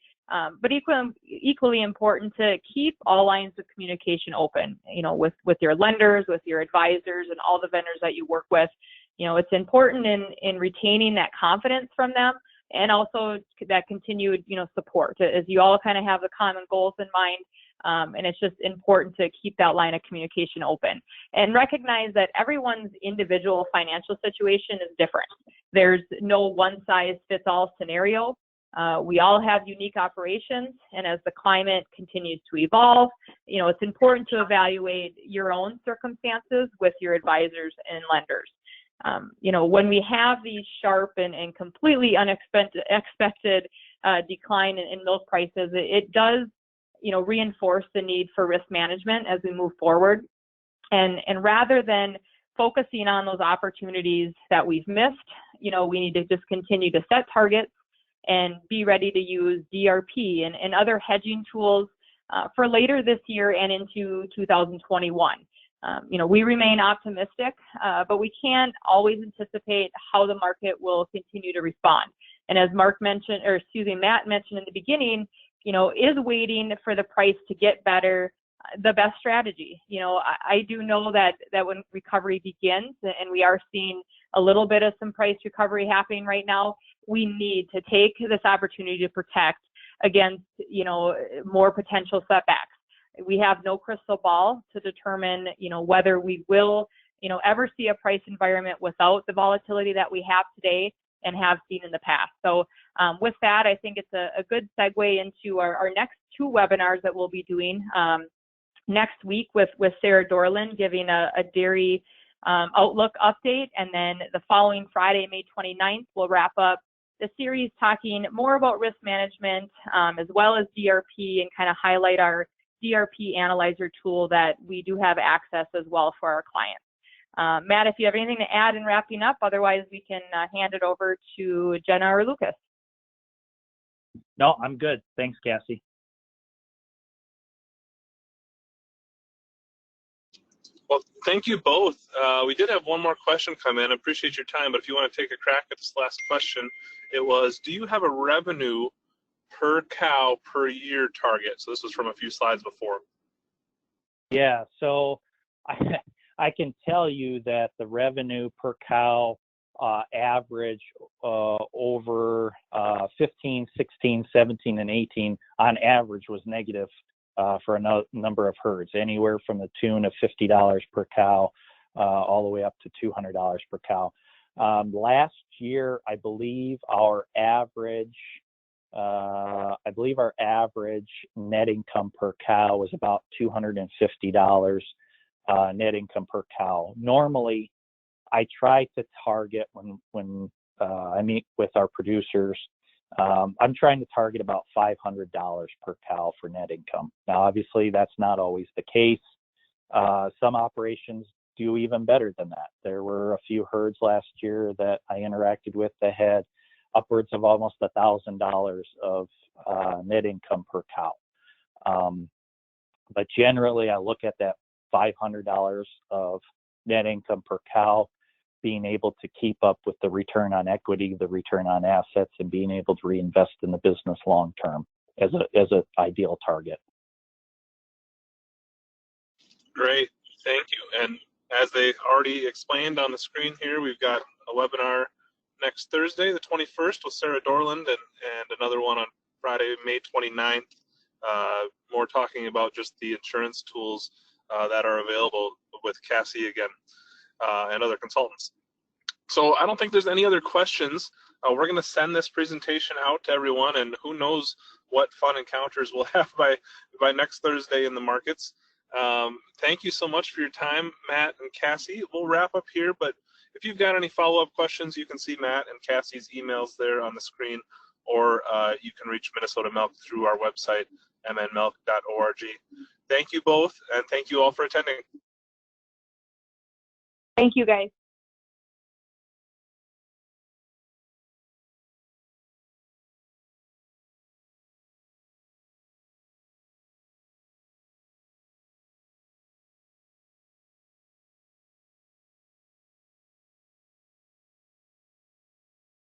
Speaker 2: But equally important to keep all lines of communication open, with your lenders, with your advisors, and all the vendors that you work with. It's important in retaining that confidence from them, and also that continued, support, as you all kind of have the common goals in mind. And it's just important to keep that line of communication open and recognize that everyone's individual financial situation is different. There's no one-size-fits-all scenario. We all have unique operations, and as the climate continues to evolve, it's important to evaluate your own circumstances with your advisors and lenders. When we have these sharp and completely unexpected decline in milk prices, it does, reinforce the need for risk management as we move forward. And rather than focusing on those opportunities that we've missed, we need to just continue to set targets and be ready to use DRP and other hedging tools for later this year and into 2021. We remain optimistic, but we can't always anticipate how the market will continue to respond. And as Matt mentioned in the beginning, is waiting for the price to get better the best strategy. I do know that when recovery begins, and we are seeing a little bit of some price recovery happening right now, we need to take this opportunity to protect against, more potential setbacks. We have no crystal ball to determine, whether we will, ever see a price environment without the volatility that we have today and have seen in the past. So with that, I think it's a good segue into our next two webinars that we'll be doing next week with Sarah Dorland giving a dairy outlook update. And then the following Friday, May 29th, we'll wrap up the series talking more about risk management as well as DRP, and kind of highlight our DRP analyzer tool that we do have access as well for our clients. Matt, if you have anything to add in wrapping up, otherwise we can hand it over to Jenna or Lucas.
Speaker 3: No, I'm good. Thanks, Cassie.
Speaker 1: Well, thank you both. We did have one more question come in. I appreciate your time, but if you want to take a crack at this last question, it was, do you have a revenue per cow per year target? So this was from a few slides before.
Speaker 3: Yeah, so I can tell you that the revenue per cow average over 15, 16, 17, and 18 on average was negative for a number of herds, anywhere from the tune of $50 per cow all the way up to $200 per cow. Last year, I believe our average net income per cow was about $250 net income per cow. Normally, I try to target when I meet with our producers, I'm trying to target about $500 per cow for net income. Now, obviously, that's not always the case. Some operations do even better than that. There were a few herds last year that I interacted with that had upwards of almost $1,000 of net income per cow. But generally, I look at that $500 of net income per cow, being able to keep up with the return on equity, the return on assets, and being able to reinvest in the business long term as an ideal target.
Speaker 1: Great, thank you. And as they already explained on the screen here, we've got a webinar next Thursday, the 21st, with Sarah Dorland, and another one on Friday, May 29th, more talking about just the insurance tools that are available with Cassie again, and other consultants. So I don't think there's any other questions. We're going to send this presentation out to everyone, and who knows what fun encounters we'll have by next Thursday in the markets. Thank you so much for your time, Matt and Cassie. We'll wrap up here, but if you've got any follow-up questions, you can see Matt and Cassie's emails there on the screen, or you can reach Minnesota Milk through our website, mnmilk.org. Thank you both, and thank you all for attending.
Speaker 2: Thank you, guys.